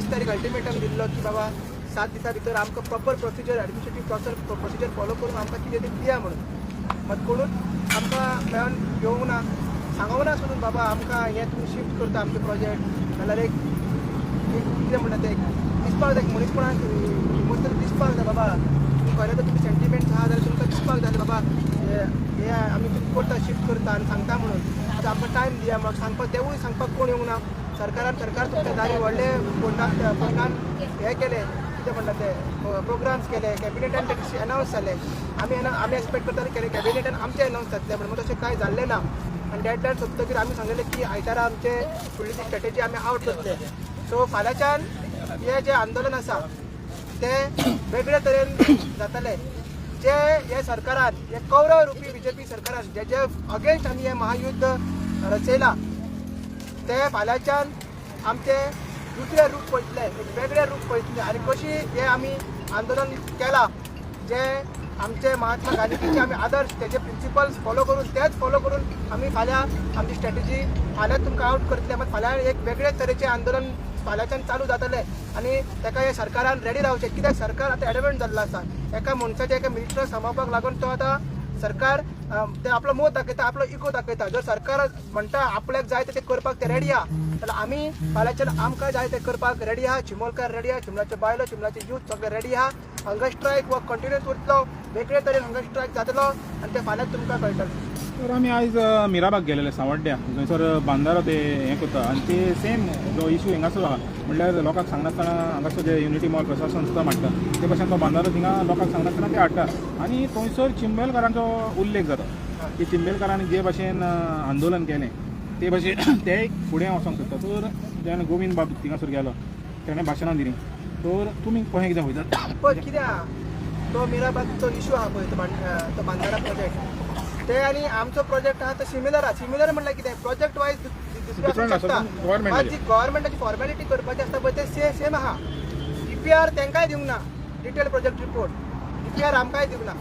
20 तारीख अल्टिमेटम दिल्लो की बाबा 7 दिसा भितर आमकां proper procedure administrative procedure follow करून आमकां कितें तें दिया म्हणून मात कोणूच आमकां मेळोन येवंक ना सांगूंक ना सोडून बाबा आमकां हें तुमी शिफ्ट करता आमचे प्रोजेक्ट नाल्यार एक कितें म्हणटा तें दिसपाक जाय मनीसपणाक इमोशनल दिसपाक जाय बाबा खरें तर तुमी सेंटिमेंट्स आहा जाल्यार तुमकां दिसपाक जाय बाबा हे आमी तुमी करता शिफ्ट करता आनी सांगता म्हणून आतां आमकां टायम दिया म्हाका सांगपाक तेवूय सांगपाक कोण येवंक ना सरकार तुमच्या दारी व्हडले फंडान हे केले कितें म्हणटा ते प्रोग्राम्स केले कॅबिनेटान ते अनावन्स जाले आमी एक्सपेक्ट करताले केले कॅबिनेटान आमचे अनावन्स जातले म्हणून तशें कांय जाल्लें ना आनी डेडलायन सोंपतकीर आमी सांगलेलें की आयतारा आमचे फुडली स्ट्रॅटेजी आमी आवट करतले सो फाल्यांच्यान हे जे आंदोलन आसा ते वेगळे तरेन जातले जे हे सरकारान हे कौरव रुपी बीजेपी सरकारान जे अगेन्स्ट आमी हे महायुद्ध रचयला ते फाल्यांच्यान आमचे दुसरे रूप पळयतले एक वेगळे रूप पळयतले आनी कशी हे आमी आंदोलन केलां जे आमचे महात्मा गांधीजीचे आमी आदर्श तेजे प्रिंसिपल्स फॉलो करून तेच फॉलो करून आमी फाल्यां आमची स्ट्रॅटेजी फाल्यां तुमकां आउट करतले मात फाल्यां एक वेगळे तरेचें आंदोलन फाल्यांच्यान चालू जातले आनी ताका हे सरकारान रेडी रावचे कित्याक सरकार आतां एडमेंट जाल्लो आसा एका मनशाच्या एका मिनिस्टराक सांबाळपाक लागून तो आतां सरकार ते आपलो मोद दाखयता आपलो इको दाखयता जर सरकार म्हणटा आपल्याक जाय ते करपाक ते रेडी आहा जाल्यार आमी फाल्यांच्यान आमकां जाय ते करपाक रेडी आहा चिमोलकार रेडी आहा चिमलाचे बायलो चिमलाचे यूथ सगळे रेडी आहा हंगर स्ट्रायक वो कंटिन्यूस उरतलो वेगळे तरेन हंगर स्ट्रायक जातलो आनी ते फाल्यां तुमकां कळटलें तर आमी आयज मिराबाग गेलेले सांवड्ड्या थंयसर बांदारो ते हें करता आनी ते सेम जो इश्यू हिंगासर आहा म्हणल्यार लोकांक सांगनासतना हांगासर जे युनिटी मॉल प्रशासन सुद्दां मांडटा ते भशेन तो बांदारो थिंगा लोकांक सांगनासतना ते हाडटा आनी थंयसर चिंबेलकारांचो उल्लेख जाता की चिंबेलकारांनी जे भशेन आंदोलन केलें ते भशेन ते फुडें वचोंक सोदता तर जेन्ना गोविंद बाब थिंगासर गेलो तेणें भाशणां दिलीं तर तुमी कशें कितें पळयतात पळय कित्याक तो मिराबागचो इश्यू आहा पळय तो बांदारा प्रोजेक्ट ते आनी आमचो प्रोजेक्ट आहा तो सिमिलर आहा सिमिलर म्हणल्यार कितें प्रोजेक्ट वायज दुसरें आसूंक शकता जी गव्हर्मेंटाची फॉर्मेलिटी करपाची आसता पळय ते सेम आहा डीपीआर तांकांय दिवंक ना डिटेल प्रोजेक्ट रिपोर्ट डीपीआर आमकांय दिवंक ना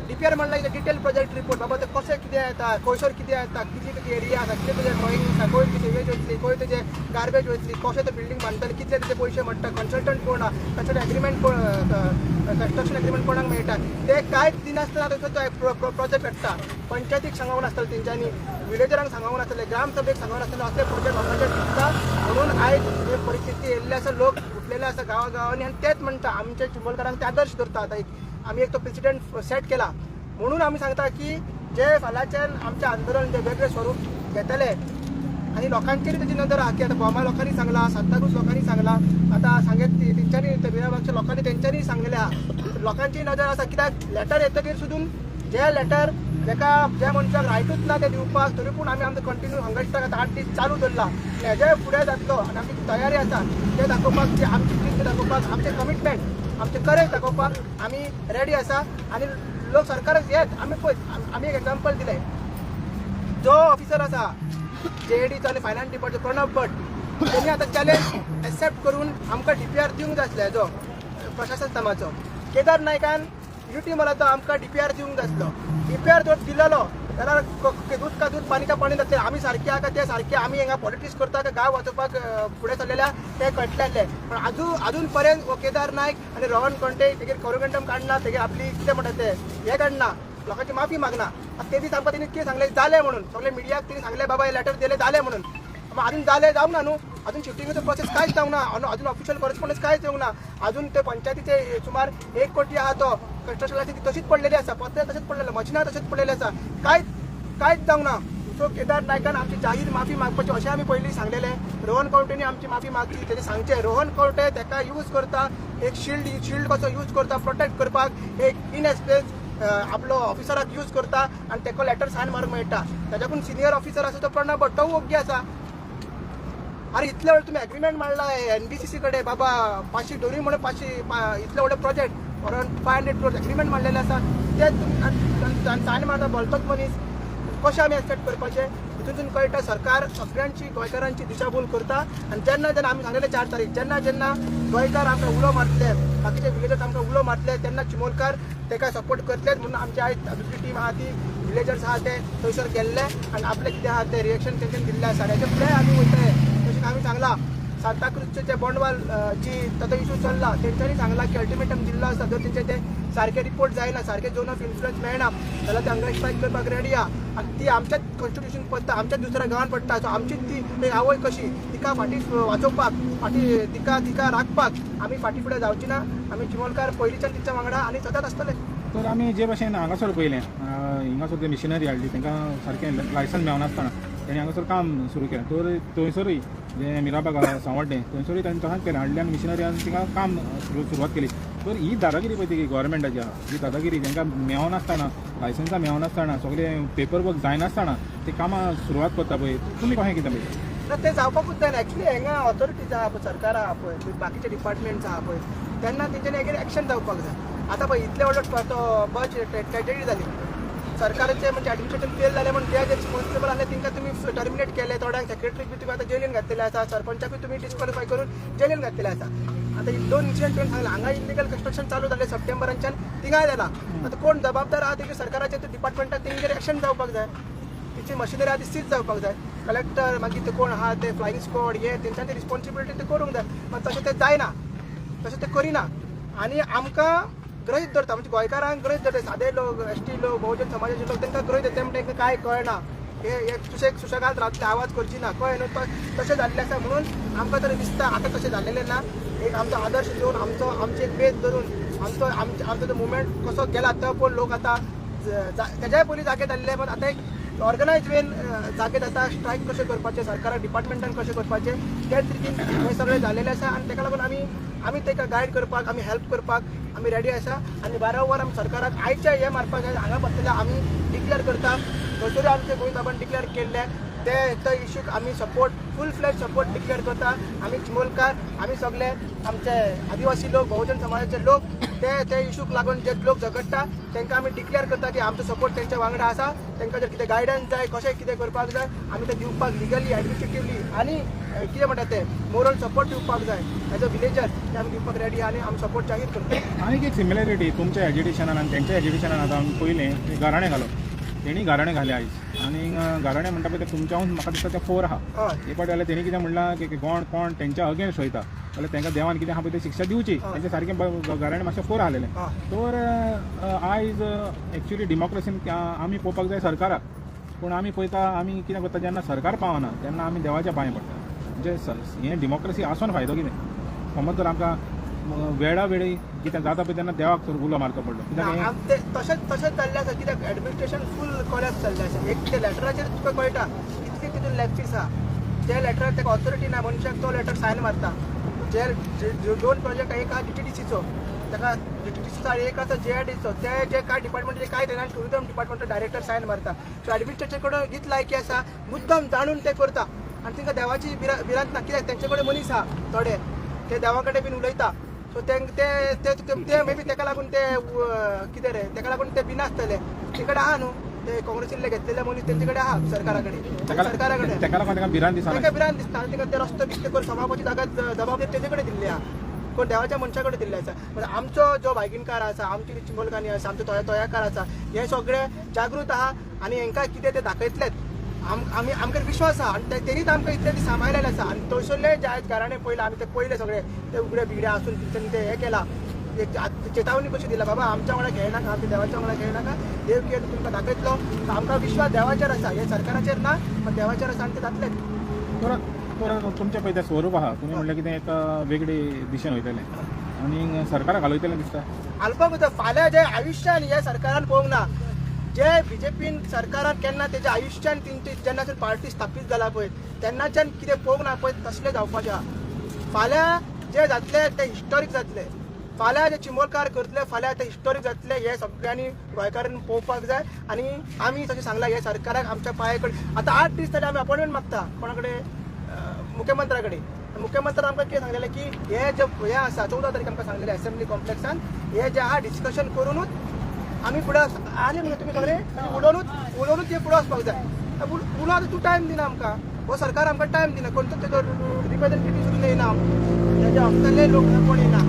डीपीआर म्हणल्यार डिटेल प्रोजेक्ट रिपोर्ट बाबा ते कशें कितें येता खंयसर कितें येता कितें कितें एरिया आसा कितें तेजें ड्रॉइंग आसा खंय कितें वेज वयतली खंय तेजें गार्बेज वयतली कशें तें बिल्डींग बांदतले कितले तेजे पयशे म्हणटा कन्सल्टंट कोण आहा कन्सल्टंट एग्रीमेंट कन्स्ट्रक्शन एग्रीमेंट कोणाक मेळटा ते कांयच दिनासतना थंयसर तो प्रोजेक्ट हाडटा पंचायतीक सांगूंक नासतलें तेंच्यांनी विलेजरांक सांगूंक नासतलें ग्राम सभेक सांगूंक नासतलें असले प्रोजेक्ट दिसता म्हणून आयज हे परिस्थिती येयल्ले आसा लोक उठलेले आसा गांवांनी आनी तेच म्हणटा आमच्या चिंबोलकारांक ते आदर्श धरता आतां आमी एक तो प्रेसिडेंट सेट केला म्हणून आमी सांगता की जे फाल्यांच्यान आमचें आंदोलन जे वेगळे स्वरूप घेतले आनी लोकांचेर तेजी नदर आहा की आतां बोमा लोकांनी सांगला सांताक्रूज लोकांनी सांगला आतां सांगत तेंच्यांनी मिराबागच्या लोकांनी तेंच्यांनी सांगलेलें आहा लोकांची नदर आसा कित्याक लेटर येतकीर सुद्दां जे लेटर जेका ज्या मनशाक रायटूच ना ते दिवपाक तरी पूण आमी आमचो कंटिन्यू हंगर स्ट्रायक आतां 8 दीस चालू दवरला हेजे फुडें जातलो आनी आमची तयारी आसा ते दाखोवपाक जी आमची जिद्द दाखोवपाक आमचें कमिटमेंट आमचें करेज दाखोवपाक आमी रेडी आसा आनी लोक सरकाराक येत आमी एक एग्जाम्पल दिलें जो ऑफिसर आसा जेएडीचो आनी फायनान्स डिपार्टमेंट प्रणव भट तेणी आतां चॅलेंज एक्सेप्ट करून आमकां डीपीआर दिवंक जाय आसलो हेजो प्रशासन समाजो केदार नायकान युटी मलाचो आमकां डीपीआर दिवंक जाय आसलो डीपीआर जर दिलेलो जाल्यार दूध का दूध पाणी का पाणी जातलें आमी सारके आहा ते सारके आमी हांगा पॉलिटिक्स करता काय गांव वाचोवपाक फुडें सरलेल्या ते कळटलें पण अजून पर्यंत हो केदार नायक आनी रोहन कोंटे तेगेर कोरुगंटम काडना तेगे आपली कितें म्हणटा ते हे काडना लोकांची माफी मागना ते दीस आमकां तेणी कितें सांगलें जालें म्हणून सगळे मिडियाक तेणी सांगलें बाबा हे लेटर दिलें जालें म्हणून अजून जालें जावंक ना न्हू अजून शिफ्टिंगेचो प्रोसेस कांयच जावंक ना अजून ऑफिशियल कॉरेस्पॉन्डन्स कांयच येवंक ना अजून ते पंचायतीचे सुमार 1 कोटी आहा तो कन्स्ट्रक्शनाची ती तशीच पडलेली आसा पत्रे तशेंच पडलेले मशिनां तशेंच पडलेले आसा कांयच जावंक ना सो केदार नायकान आमची जाहीर माफी मागपाची अशें आमी पयलीं सांगलेलें रोहन कौंटेनी आमची माफी मागची तेजें सांगचें रोहन कौंटे ताका यूज करता एक शिल्ड कसो यूज करता प्रोटेक्ट करपाक एक इनएक्सपिरियन्स आपलो ऑफिसराक यूज करता आनी ताका लेटर सायन मारूंक मेळटा ताच्याकून सिनियर ऑफिसर आसा तो प्रणव भट तो ओग्गी आसा अरे इतले व्हड तुम्ही एग्रीमेंट मारला एनबीसीसी कडेन बाबा 500 डोरी म्हणून 500 इतले व्हडले प्रोजेक्ट अराउंड 500 क्रोर्स एग्रीमेंट मारलेले आसा ते सायन मारता बोलतोच मनीस कशें आमी एक्सेप्ट करपाचें हितून कळटा सरकार सगळ्यांची गोंयकारांची दिशाभूल करता आनी जेन्ना आमी सांगलेले 4 तारीख जेन्ना गोंयकार आमकां उलो मारतले बाकीचे विलेजर्स आमकां उलो मारतले तेन्ना चिमोलकार ताका सपोर्ट करतलेच म्हणून आमची आयज दुसरी टीम आहा ती विलेजर्स आहा ते थंयसर गेल्ले आनी आपले कितें आहा ते रिएक्शन तेंच्यान दिल्लें आसा हेचे फुडें आमी वयतले तशें आमी सांगला सांताक्रूजचे जे बोंडवाल जी तो इशू चल्ला तेंच्यांनी सांगला की अल्टिमेटम दिल्लो आसा जर तेंचे ते सारखे रिपोर्ट जायना सारखे झोन ऑफ इन्फ्लुएन्स मेळना जाल्यार ते हांगा स्ट्रायक करपाक रेडी आहा आनी ती आमच्याच कॉन्स्टिट्यूशन पडटा आमच्याच दुसऱ्या गांवांत पडटा सो आमचीच ती आवय कशी तिका फाटी वाचोवपाक फाटी तिका राखपाक आमी फाटी फुडें जावची ना आमी चिमोलकार पयलींच्यान तिच्या वांगडा आनी सतत आसतले तर आमी जे भशेन हांगासर पयलें हिंगासर ते मिशनरी हाडली तांकां सारकें लायसन मेळनासतना तेणी हांगासर काम सुरू केलें तर थंयसरूय जे मिराबाग सांवड्डें थंयसरूय तांणी तसांच केलें हाडलें आनी मिशनरियान तिका काम सुरवात केली तर ही दादागिरी पळय ती गोवोरमेंटाची आहा ही दादागिरी तांकां मेळनासतना लायसन्सां मेळनासतना सगळें पेपर वर्क जायनासतना ते कामां सुरवात करता पळय तुमी कशें कितें पळय ना ते जावपाकूच जायना एक्चुली हांगा ऑथॉरिटीज आहा पळय सरकार आहा पळय बाकीचे डिपार्टमेंट्स आहा पळय तेन्ना तेंच्यांनी हेजेर एक्शन जावपाक जाय आतां पळय इतले व्हडलो तो बस ट्रेजेडी जाली सरकाराचे म्हणजे ॲडमिनिस्ट्रेशन फेल जालें म्हणून जे रिस्पॉन्सिबल आसले तांकां तुमी टर्मिनेट केले थोड्यांक सेक्रेटरीक बी तुमी आतां जेलीन घातलेले आसा सरपंचाकूय तुमी डिस्क्वॉलिफाय करून जेलीन घातलेले आसा आतां 2 इन्सिडंट तुवें सांगला हांगा इलिगल कन्स्ट्रक्शन चालू जालें सप्टेंबराच्यान थिंगाय जाला आतां कोण जबाबदार आहा तेजे सरकाराचे डिपार्टमेंटाक तेंचेर एक्शन जावपाक जाय तिची मशिनरी आहा ती सीज जावपाक जाय कलेक्टर मागीर ते कोण आहा ते फ्लायिंग स्क्वॉड हे तेंच्यांची रिस्पॉन्सिबिलिटी ते करूंक जाय पण तशें ते जायना तशें ते करिना आनी आमकां गृहीत धरता म्हणजे गोंयकारांक गृहीत धरता सादे लोक एसटी लोक बहुजन समाजाचे लोक तांकां गृहीत धरता म्हणजे तांकां कांय कळना हे सुशेगाद रावतले आवाज करची ना कळ्ळें न्हू तशें जाल्लें आसा म्हणून आमकां तरी दिसता आतां तशें जाल्लेलें ना एक आमचो आदर्श घेवन आमचे एक बेस धरून आमचो जो मुवमेंट कसो गेला तो पळोवन लोक आतां तेज्याय पयलीं जागे जाल्ले पण आतां एक ऑर्गनायज वेन जागे जाता स्ट्रायक कशें करपाचें सरकारान डिपार्टमेंटान कशें करपाचें ते तरीकेन हें सगळें जाल्लेलें आसा आनी ताका लागून आमी ताका गायड करपाक आमी हेल्प करपाक आमी रेडी आसा आनी वारंवार आमी सरकाराक आयच्या हे मारपाक जाय हांगा बसलेले आमी डिक्लेअर करता खंयतरी आमचे गोंय साहेबान डिक्लेअर केल्ले ते इश्यूक आमी सपोर्ट फूल फ्लॅज सपोर्ट डिक्लेअर करता आमी चिमोलकार आमी सगळे आमचे आदिवासी लोक बहुजन समाजाचे लोक ते इश्यूक लागून जे लोक झगडटा तांकां आमी डिक्लेअर करता की आमचो सपोर्ट तेंच्या वांगडा आसा तांकां जर कितें गायडन्स जाय कशें कितें करपाक जाय आमी ते दिवपाक लिगली एडमिनिस्ट्रेटिवली आनी कितें म्हणटा ते मोरल सपोर्ट दिवपाक जाय एज अ विलेजर ते आमी दिवपाक रेडी आनी आमी सपोर्ट जाहीर करता आनीक एक सिमिलॅरिटी तुमच्या एज्युकेशनान आनी तेंच्या एज्युकेशनान आतां आमी पयलें गाराणें घालप तेणी गाराणें घाले आयज आनी गाराणें म्हणटा पळय ते तुमच्याहून म्हाका दिसता ते 4 आहा एक फावट जाल्यार तेणी कितें म्हणलां की कोण तेंच्या अगेन्स्ट वयता जाल्यार तांकां देवान कितें आहा पळय ते शिक्षा दिवची तेंचे सारकें गाराणें मातशें 4 आहलेलें तर आयज एक्चुली डेमोक्रेसीन आमी पळोवपाक जाय सरकाराक पूण आमी पळयता आमी कितें करता जेन्ना सरकार पावना तेन्ना आमी देवाच्या पांय पडटा म्हणजे हें डेमोक्रेसी आसून फायदो कितें समज जर आमकां वेळा वेळी कितें जाता पळय तेन्ना देवाक उलो मारचो पडलो कित्याक तशेंच जाल्लें आसा कित्याक एडमिनिस्ट्रेशन फूल कोलॅप्स जाल्लें आसा एक ते लेटराचेर तुका कळटा कितले तितून लॅप्सीस आहा त्या लेटराक ताका ऑथॉरिटी ना मनशाक तो लेटर सायन मारता जे 2 प्रोजेक्ट एक आहा DTDCचो ताका DTDCचो एक आसा JRDCचो ते जे कांय डिपार्टमेंट कांय तेन्ना टुरिझम डिपार्टमेंट डायरेक्टर सायन मारता सो एडमिनिस्ट्रेशन कडेन हीच लायकी आसा मुद्दम जाणून ते करता आनी तांकां देवाची भिरांत ना कित्याक तेंचे कडेन मनीस आहा थोडे ते देवा कडेन बीन उलयता सो ते मे बी ताका लागून ते कितें रे ताका लागून ते भिनासतले ते कडेन आहा न्हू ते काँग्रेसीतले घेतलेले मनीस तेंचे कडेन आहा सरकारा कडेन ताका भिरांत दिसता आनी ताका ते रस्तो बिस्ते करून समापाची जागा जबाबदारी तेजे कडेन दिल्ली आहा कोण देवाच्या मनशा कडेन दिल्ले आसा म्हणजे आमचो जो भायगीणकार आसा आमची चिंबोलकानी आसा आमचो तोयाकार आसा हे सगळे जागृत आहा आनी हांकां कितें ते दाखयतलेच आमकां विश्वास आहा आनी तेणीच आमकां इतले दीस सांबाळलेले आसा आनी थंयसरले जे आयज घराणे पयला आमी ते पयले सगळे ते उगडे बिगडे आसून तेंच्यांनी ते हें केला चेतावणी कशी दिला बाबा आमच्या वांगडा खेळनाका आमच्या देवाच्या वांगडा खेळनाका देव कितें तुमकां दाखयतलो आमकां विश्वास देवाचेर आसा हे सरकाराचेर ना पण देवाचेर आसा आनी ते जातलेच तुमचें पळय तें स्वरूप आहा तुमी म्हणलें कितें एक वेगळे दिशेन वयतले आनी सरकाराक घालयतलें दिसता घालपाक वता फाल्यां जे आयुश्यान हे सरकारान पळोवंक ना जे बीजेपीन सरकारान केन्ना तेज्या आयुश्यान जेन्ना पार्टी स्थापीत जाला पळय तेन्नाच्यान कितें पळोवंक ना पळय तसलें जावपाचें आहा फाल्यां जे जातले ते हिस्टॉरीक जातले फाल्यां जे चिमोलकार करतले फाल्यां ते हिस्टॉरीक जातले हे सगळ्यांनी गोंयकारांनी पळोवपाक जाय आनी आमी तशें सांगलां हे सरकाराक आमच्या पांया कडेन आतां 8 दीस जाले आमी अपॉयंटमेंट मागता कोणा कडेन मुख्यमंत्र्या कडेन मुख्यमंत्र्यान आमकां कितें सांगलेलें की हे आसा 14 तारीख आमकां सांगलेलें असेंब्ली कॉम्प्लेक्सान हे जे आहा डिस्कशन करूनूच आमी फुडें आले म्हणून तुमी सगळे उलोवनूच हे फुडें वचपाक जाय उलोवन आतां तूं टायम दिना आमकां हो सरकार आमकां टायम दिना कोणतोच तेजो रिप्रेझेंटेटीव सुद्दां येना तेजे हक्काले लोक कोण येना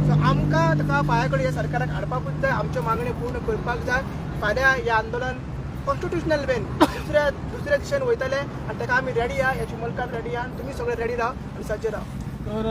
सो आमकां ताका पांया कडेन हे सरकाराक हाडपाकूच जाय आमच्यो मागण्यो पूर्ण करपाक जाय फाल्यां हें आंदोलन कॉन्स्टिट्युशनल वेन दुसऱ्या दिशेन वयतले आनी ताका आमी रेडी आहा हे चिमोलकार रेडी आहा आनी तुमी सगळे रेडी राव आनी सज्ज राव तर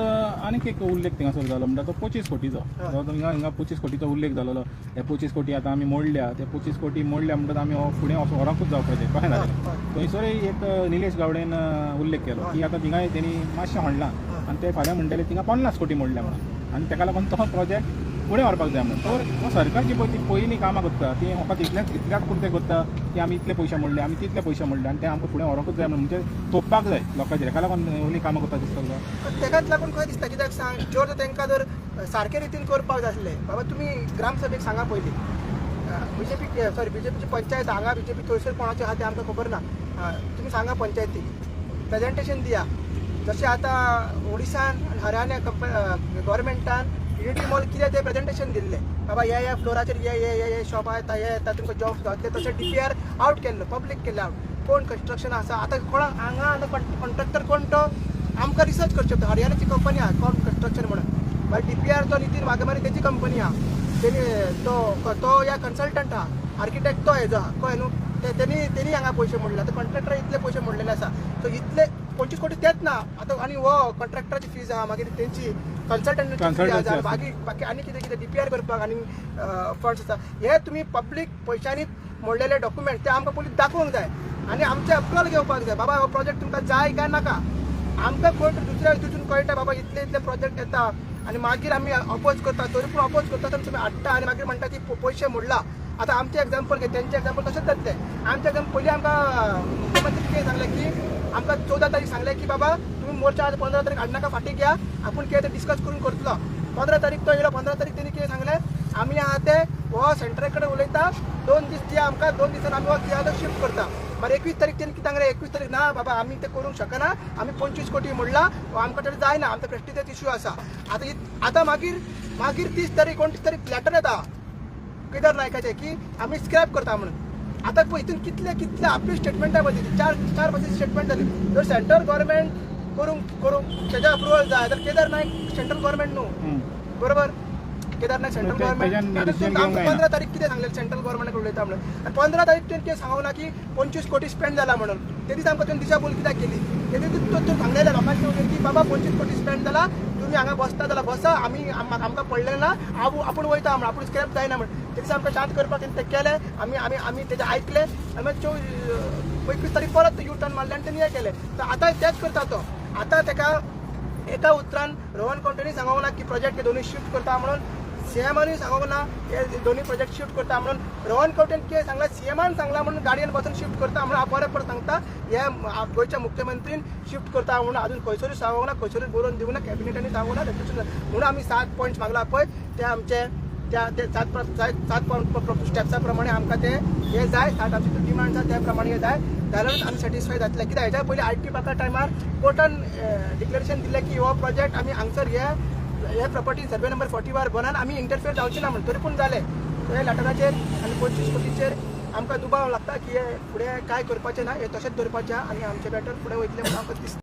आनीक एक उल्लेख थिंगासर जालो म्हणटा तो 25 कोटीचो हिंगा 25 कोटीचो उल्लेख जालोलो हे 25 कोटी आतां आमी मोडल्या ते 25 कोटी मोडल्या म्हणटात आमी फुडें व्हरोंकूच जावं प्रोजेक्ट कशें जालें थंयसरय एक निलेश गावडेन उल्लेख केलो की आतां थिंगाय तेणी मातशें हाडलां आनी ते फाल्यां म्हणटाले थिंगा 50 कोटी मोडल्या म्हणून आनी ताका लागून तो प्रोजेक्ट फुडें व्हरपाक जाय म्हणून तर हो सरकार जी पळय ती पयलीं कामां करता ती फकत इतल्याच पुरतें करता की आमी इतले पयशे मोडले आमी तितले पयशे मोडले आनी ते आमकां फुडें व्हरोंकूच जाय म्हणून म्हणजे तोपपाक जाय लोकांचेर हेका लागून ओली कामां करता दिसता तुका तेकाच लागून खंय दिसता कित्याक सांग जर तांकां जर सारके रितीन करपाक जाय आसलें बाबा तुमी ग्रामसभेक सांगा पयलीं बीजेपीची पंचायत हांगा बीजेपी थंयसर कोणाचे आहा तें आमकां खबर ना तुमी सांगा पंचायतीक प्रेजेंटेशन दिया जशें आतां ओडिशान आनी हरियाणा गव्हर्मेंटान युनिटी मॉल कितें तें प्रेजेंटेशन दिल्लें बाबा ह्या फ्लोराचेर हे शॉप येता हे येता तुमकां जॉब्स गावतले तशें DPR आउट केल्लो पब्लीक केल्लो आउट कोण कन्स्ट्रक्शन आसा आतां कोणाक हांगा कॉन्ट्रॅक्टर कोण तो आमकां रिसर्च करचें पडटा हरियाणाची कंपनी आहा कोण कन्स्ट्रक्शन म्हणून मागीर DPR तो नितीन वाघमारे तेजी कंपनी आहा तेणी तो ह्या कन्सल्टंट आहा आर्किटेक्ट तो हेजो आहा कळ्ळें न्हू तेणी हांगा पयशे मोडले आतां कॉन्ट्रॅक्टर इतले पयशे मोडलेले आसा सो इतले 25 कोटी तेच ना आतां आनी हो कॉन्ट्रॅक्टराची फीज आहा मागीर तेंची कन्सल्टंटाची बाकी आनी कितें DPR करपाक आनी फंड्स आसा हे तुमी पब्लीक पयशांनी मोडलेले डॉक्युमेंट ते आमकां पयलीं दाखोवंक जाय आनी आमचे अप्रूवल घेवपाक जाय बाबा हो प्रोजेक्ट तुमकां जाय काय नाका आमकां कोण दुसऱ्या हितून कळटा बाबा इतले प्रोजेक्ट येता आनी मागीर आमी अपोज करता तरी पूण अपोज करता तर तुमी हाडटा आनी मागीर म्हणटा की पयशे मोडला आतां आमचे एग्जाम्पल घे तेंचे एग्जाम्पल तशेंच जातले आमचे एग्जाम्पल पयलीं आमकां मुख्यमंत्री कितें सांगलें की आमकां 14 तारीख सांगलें की बाबा तुमी मोर्चा 15 तारीख हाडनाका फाटीं घ्या आपूण कितें तें डिस्कस करून करतलो 15 तारीख तो येयलो 15 तारीख तेणी कितें सांगलें आमी आहा ते हो सेंटरा कडेन उलयता 2 दीस दिया आमकां 2 दिसान आमी हो कित्याक शिफ्ट करता मागीर 21 तारीख तेणी कितें सांगलें 21 तारीख ना बाबा आमी तें करूंक शकना आमी 25 कोटी मोडला आमकां तरी जायना आमचो प्रेस्टिजर इश्यू आसा आतां मागीर 30 तारीख 29 तारीख लॅटर येता केदार नायकाचें की आमी स्क्रॅप करता म्हणून आतां पळय हितून कितले आपली स्टेटमेंटा मदीं चार बसी स्टेटमेंट जाली जर सेंट्रल गव्हर्मेंट करूंक तेजें अप्रुवल जाय तर केदार नायक सेंट्रल गव्हर्मेंट न्हू बरोबर केदार नायक सेंट्रल गव्हर्मेंट 15 तारीख कितें सांगलें सेंट्रल गव्हर्मेंटाक उलयता म्हणून आनी 15 तारीख तुवें कितें सांगूंक ना की 25 कोटी स्पेंड जाला म्हणून ते दीस आमकां तुवें दिशाभूल कित्याक केली ते दीस तूं सांगलेलें लोकांचे वयर की बाबा 25 कोटी स्पेंड जाला तुमी हांगा बसता जाल्यार बसा आमी आमकां पडलें ना आपूण वयता म्हणून आपूण स्क्रॅप जायना म्हणून ते दीस आमकां शांत करपाक तें केलें आमी तेजें आयकलें आनी मागीर 21 तारीख परत यू टर्न मारलें आनी तेणी हें केलें तर आतां तेंच करता तो आतां ताका एका उतरान रोहन कौंटेनी सांगूंक ना की प्रोजेक्ट हे दोनूय शिफ्ट करता म्हणून सीएमानूय सांगूंक ना हे दोनूय प्रोजेक्ट शिफ्ट करता म्हणून रोहन कौटेन कितें सांगलां सीएमान सांगलां म्हणून गाडयेन बसून शिफ्ट करता म्हणून परत सांगता हे गोंयच्या मुख्यमंत्रीन शिफ्ट करता म्हणून अजून खंयसरूय सांगूंक ना खंयसरूय बरोवन दिवंक ना कॅबिनेटांनी सांगूंक ना म्हणून आमी 7 पॉयंट्स मागला पळय ते आमचे त्या 7 स्टेप्सा प्रमाणे आमकां ते हे जाय 7 आमचे डिमांड आसा त्या प्रमाणे हे जाय जाल्यारूच आमी सॅटिस्फाय जातले कित्याक हेच्या पयलीं IT पार्का टायमार कोर्टान डिक्लेरेशन दिलें की हो प्रोजेक्ट आमी हांगसर हे प्रॉपर्टी सर्वे नंबर 40 वर बनान आमी इंटरफियर जावचे ना म्हणून तरी पूण जालें हे लॅटराचेर आनी 25 कोटीचेर आमकां दुबाव लागता की हे फुडें कांय करपाचें ना हे तशेंच दवरपाचें आनी आमचें बॅटर फुडें वयतलें म्हणून आमकां दिसता